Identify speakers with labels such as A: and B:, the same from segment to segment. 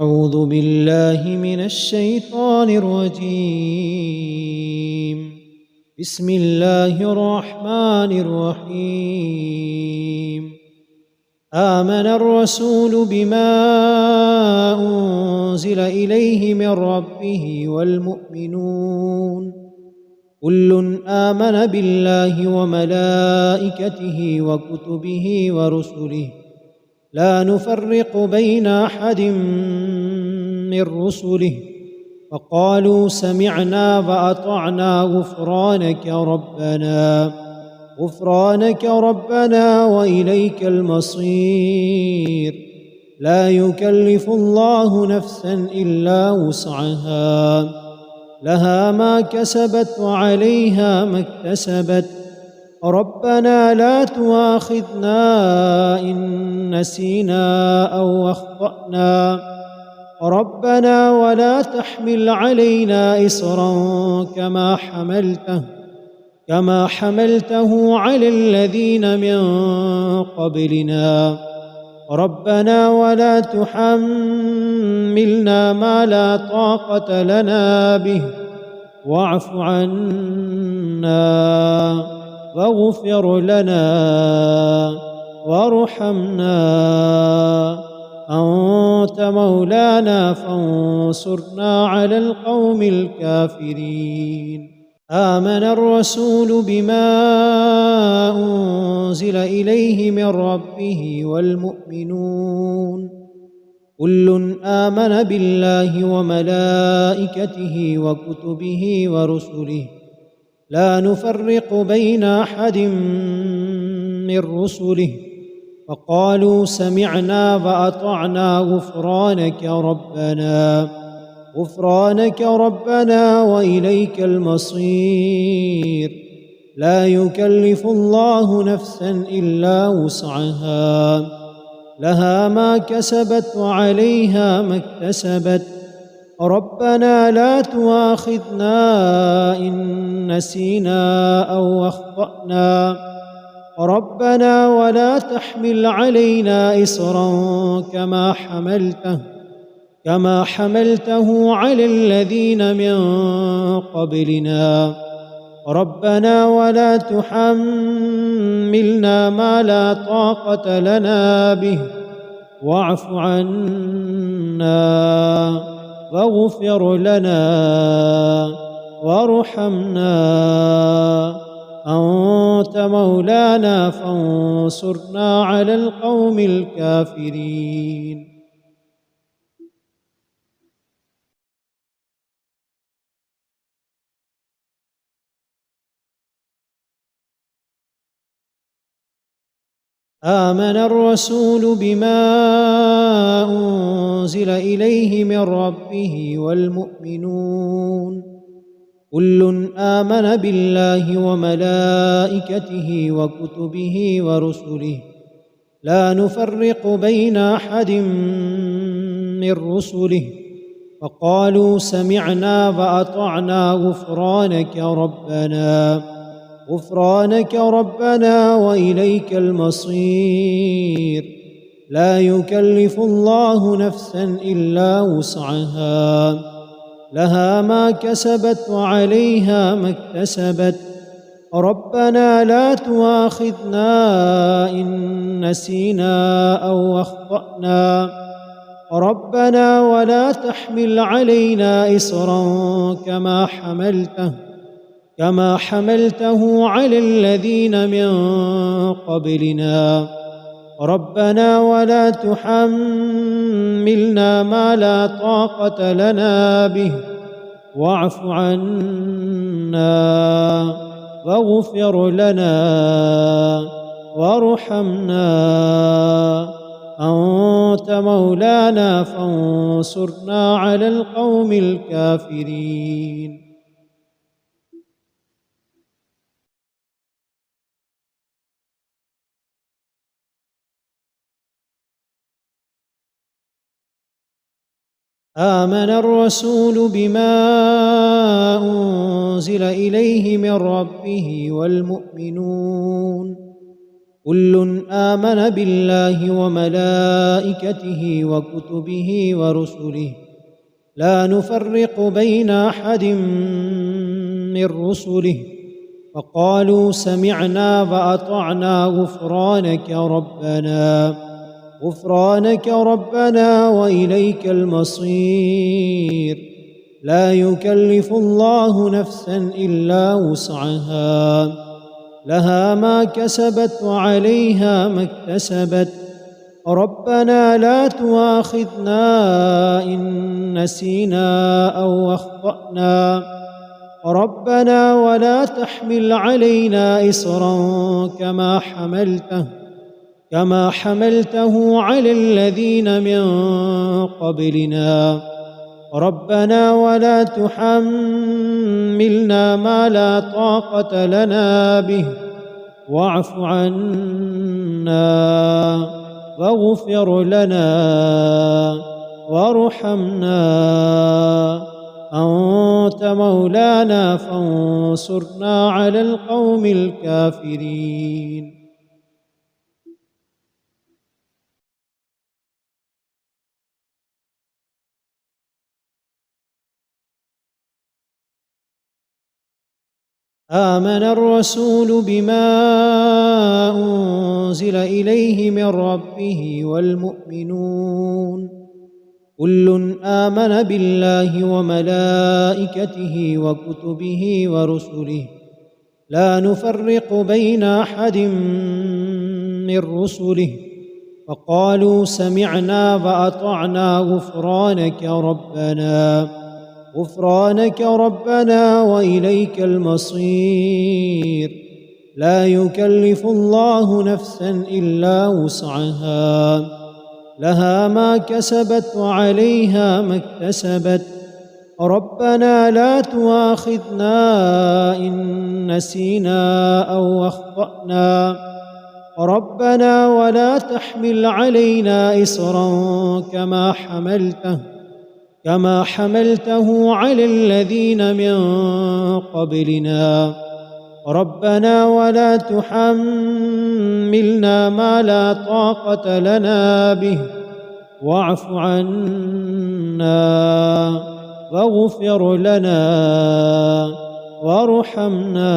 A: أعوذ بالله من الشيطان الرجيم. بسم الله الرحمن الرحيم. آمن الرسول بما أنزل إليه من ربه والمؤمنون كل آمن بالله وملائكته وكتبه ورسله لا نفرق بين أحد من رسله وقالوا سمعنا وأطعنا غفرانك ربنا وإليك المصير. لا يكلف الله نفسا إلا وسعها، لها ما كسبت وعليها ما اكتسبت. ربنا لا تؤاخذنا إن نسينا أو أخطأنا، ربنا ولا تحمل علينا إصرا كما حملته على الذين من قبلنا. ربنا ولا تحملنا ما لا طاقة لنا به، واعف عنا واغفر لنا وارحمنا، أنت مولانا فانصرنا على القوم الكافرين. آمن الرسول بما أنزل إليه من ربه والمؤمنون كل آمن بالله وملائكته وكتبه ورسله لا نفرق بين أحد من رسله وقالوا سمعنا وأطعنا غفرانك ربنا وإليك المصير. لا يكلف الله نفسا إلا وسعها، لها ما كسبت وعليها ما اكتسبت. ربنا لا تؤاخذنا إن نسينا أو أخطأنا، ربنا ولا تحمل علينا إصرا كما حملته على الذين من قبلنا. ربنا ولا تحملنا ما لا طاقة لنا به، واعف عنا واغفر لنا وارحمنا، أنت مولانا فانصرنا على القوم الكافرين. آمن الرسول بما أنزل إليه من ربه والمؤمنون كل آمن بالله وملائكته وكتبه ورسله لا نفرق بين أحد من رسله وقالوا سمعنا وأطعنا غفرانك ربنا وإليك المصير. لا يكلف الله نفسا إلا وسعها، لها ما كسبت وعليها ما اكتسبت. ربنا لا تؤاخذنا إن نسينا أو أخطأنا، ربنا ولا تحمل علينا إصرا كما حملته على الذين من قبلنا. ربنا ولا تحملنا ما لا طاقة لنا به، واعف عنا واغفر لنا وارحمنا، أنت مولانا فانصرنا على القوم الكافرين. آمن الرسول بما أنزل إليه من ربه والمؤمنون كل آمن بالله وملائكته وكتبه ورسله لا نفرق بين أحد من رسله وقالوا سمعنا وأطعنا غفرانك ربنا وإليك المصير. لا يكلف الله نفسا إلا وسعها، لها ما كسبت وعليها ما اكتسبت. ربنا لا تؤاخذنا إن نسينا أو أخطأنا، ربنا ولا تحمل علينا إصرا كما حملته على الذين من قبلنا. ربنا ولا تحملنا ما لا طاقة لنا به، واعف عنا واغفر لنا وارحمنا، أنت مولانا فانصرنا على القوم الكافرين. آمن الرسول بما أنزل إليه من ربه والمؤمنون كل آمن بالله وملائكته وكتبه ورسله لا نفرق بين أحد من رسله وقالوا سمعنا وأطعنا غفرانك ربنا وإليك المصير. لا يكلف الله نفسا إلا وسعها، لها ما كسبت وعليها ما اكتسبت. ربنا لا تؤاخذنا إن نسينا أو أخطأنا، ربنا ولا تحمل علينا إصرا كما حملته على الذين من قبلنا. ربنا ولا تحملنا ما لا طاقة لنا به، واعف عنا واغفر لنا وارحمنا،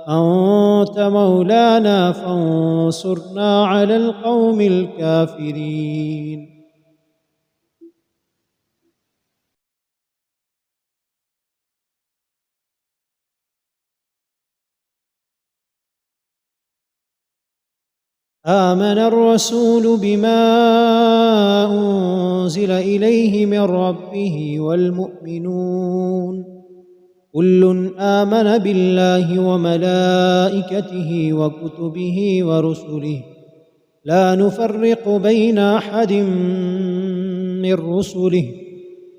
A: أنت مولانا فانصرنا على القوم الكافرين. آمن الرسول بما أنزل إليه من ربه والمؤمنون كل آمن بالله وملائكته وكتبه ورسله لا نفرق بين أحد من رسله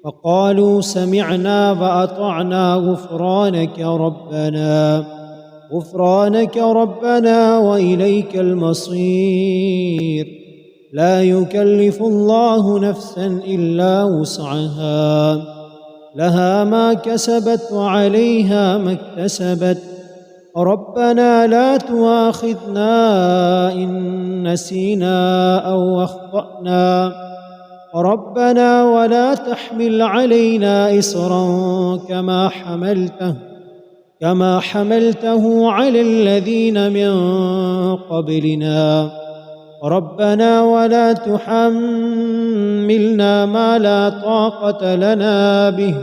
A: وقالوا سمعنا وأطعنا غفرانك ربنا وإليك المصير. لا يكلف الله نفسا إلا وسعها، لها ما كسبت وعليها ما اكتسبت. ربنا لا تؤاخذنا إن نسينا أو أخطأنا، ربنا ولا تحمل علينا إصرا كما حملته على الذين من قبلنا. ربنا ولا تحملنا ما لا طاقة لنا به،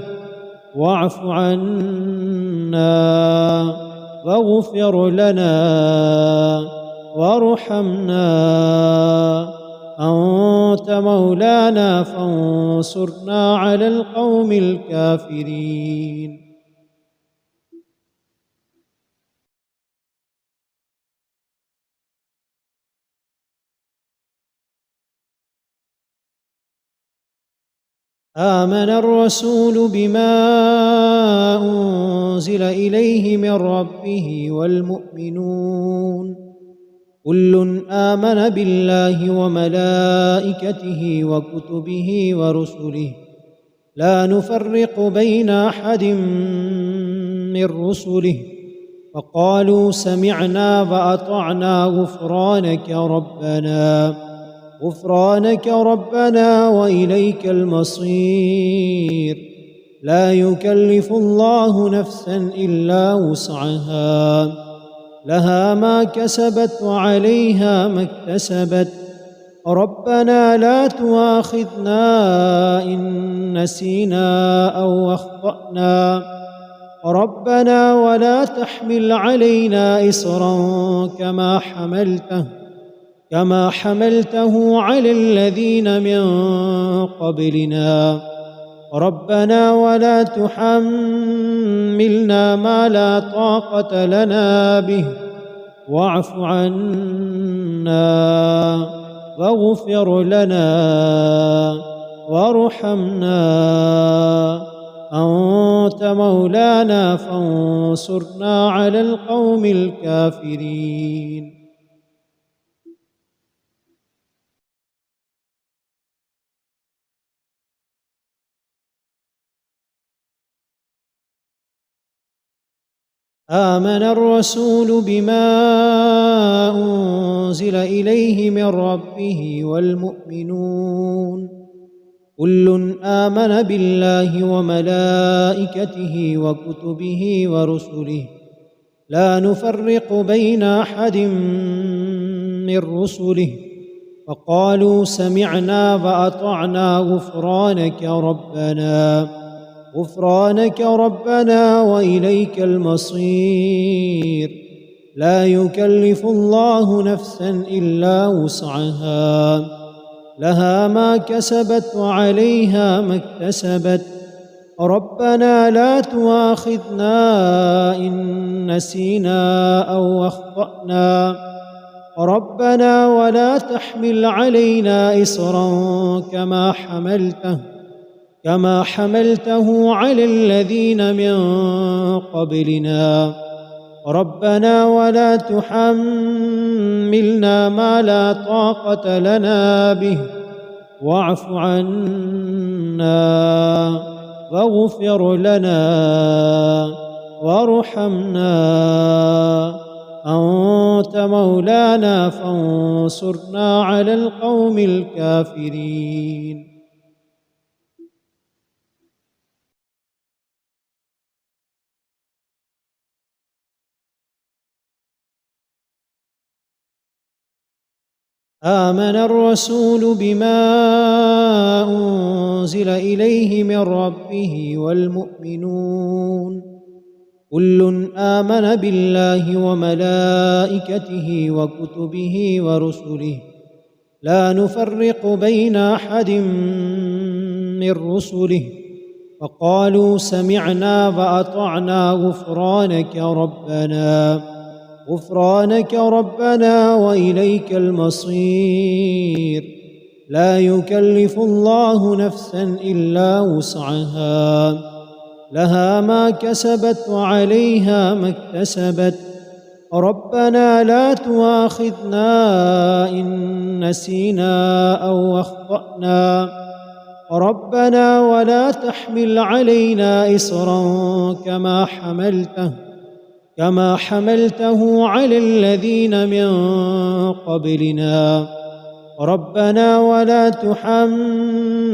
A: واعف عنا واغفر لنا وارحمنا، أنت مولانا فانصرنا على القوم الكافرين. آمن الرسول بما أنزل إليه من ربه والمؤمنون كل آمن بالله وملائكته وكتبه ورسله لا نفرق بين أحد من رسله فقالوا سمعنا وأطعنا غفرانك ربنا وإليك المصير. لا يكلف الله نفسا إلا وسعها، لها ما كسبت وعليها ما اكتسبت. ربنا لا تؤاخذنا إن نسينا أو أخطأنا. ربنا ولا تحمل علينا إصرا كما حملته على الذين من قبلنا. ربنا ولا تحملنا ما لا طاقة لنا به، واعف عنا واغفر لنا وارحمنا، أنت مولانا فانصرنا على القوم الكافرين. آمن الرسول بما أنزل إليه من ربه والمؤمنون كل آمن بالله وملائكته وكتبه ورسله لا نفرق بين أحد من رسله وقالوا سمعنا وأطعنا غفرانك ربنا وإليك المصير. لا يكلف الله نفسا إلا وسعها، لها ما كسبت وعليها ما اكتسبت. ربنا لا تؤاخذنا إن نسينا أو أخطأنا. ربنا ولا تحمل علينا إصرا كما حملته على الذين من قبلنا. ربنا ولا تحملنا ما لا طاقة لنا به، واعف عنا واغفر لنا وارحمنا، أنت مولانا فانصرنا على القوم الكافرين. آمن الرسول بما أنزل إليه من ربه والمؤمنون كل آمن بالله وملائكته وكتبه ورسله لا نفرق بين أحد من رسله وقالوا سمعنا وأطعنا غفرانك ربنا وإليك المصير. لا يكلف الله نفسا إلا وسعها، لها ما كسبت وعليها ما اكتسبت. ربنا لا تؤاخذنا إن نسينا أو أخطأنا. ربنا ولا تحمل علينا إصرا كما حملته على الذين من قبلنا. ربنا ولا تحملنا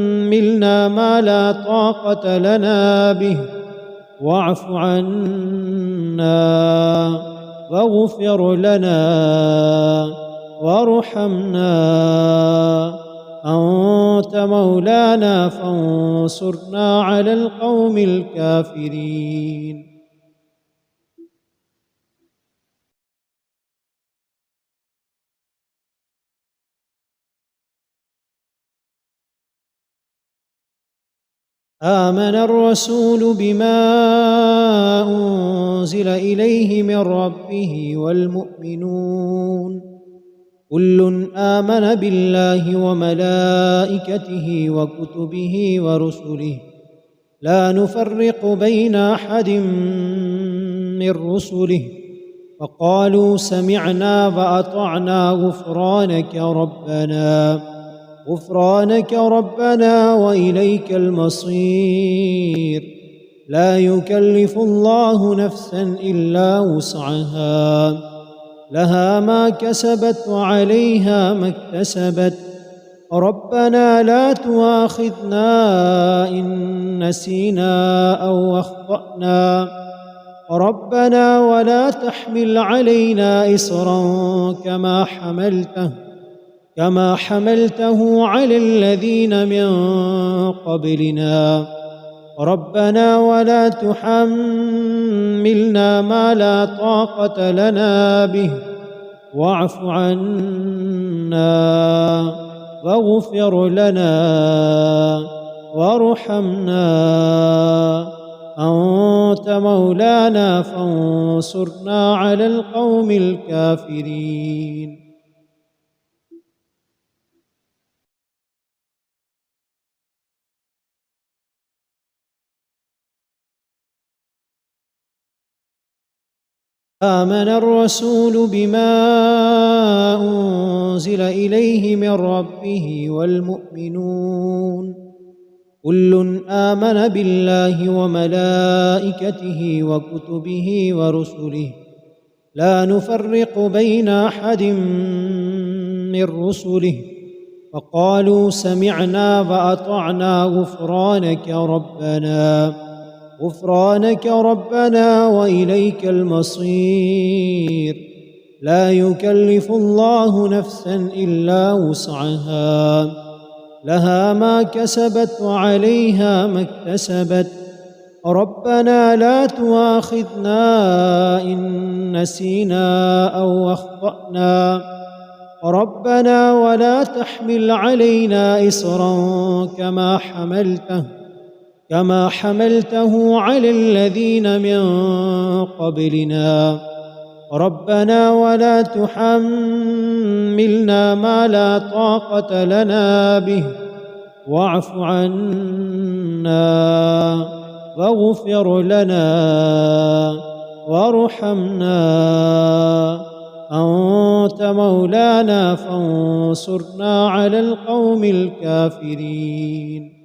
A: ما لا طاقة لنا به، واعف عنا واغفر لنا وارحمنا، أنت مولانا فانصرنا على القوم الكافرين. آمن الرسول بما أنزل إليه من ربه والمؤمنون كل آمن بالله وملائكته وكتبه ورسله لا نفرق بين أحد من رسله وقالوا سمعنا وأطعنا غفرانك ربنا وإليك المصير. لا يكلف الله نفسا إلا وسعها، لها ما كسبت وعليها ما اكتسبت. ربنا لا تؤاخذنا إن نسينا أو أخطأنا، ربنا ولا تحمل علينا إصرا كما حملته على الذين من قبلنا. ربنا ولا تحملنا ما لا طاقة لنا به، واعف عنا واغفر لنا وارحمنا، أنت مولانا فانصرنا على القوم الكافرين. آمن الرسول بما أنزل إليه من ربه والمؤمنون كل آمن بالله وملائكته وكتبه ورسله لا نفرق بين أحد من رسله وقالوا سمعنا وأطعنا غفرانك ربنا وإليك المصير. لا يكلف الله نفسا إلا وسعها، لها ما كسبت وعليها ما اكتسبت. ربنا لا تؤاخذنا إن نسينا أو أخطأنا، ربنا ولا تحمل علينا إصرا كما حملته على الذين من قبلنا. ربنا ولا تحملنا ما لا طاقة لنا به، واعف عنا واغفر لنا وارحمنا، أنت مولانا فانصرنا على القوم الكافرين.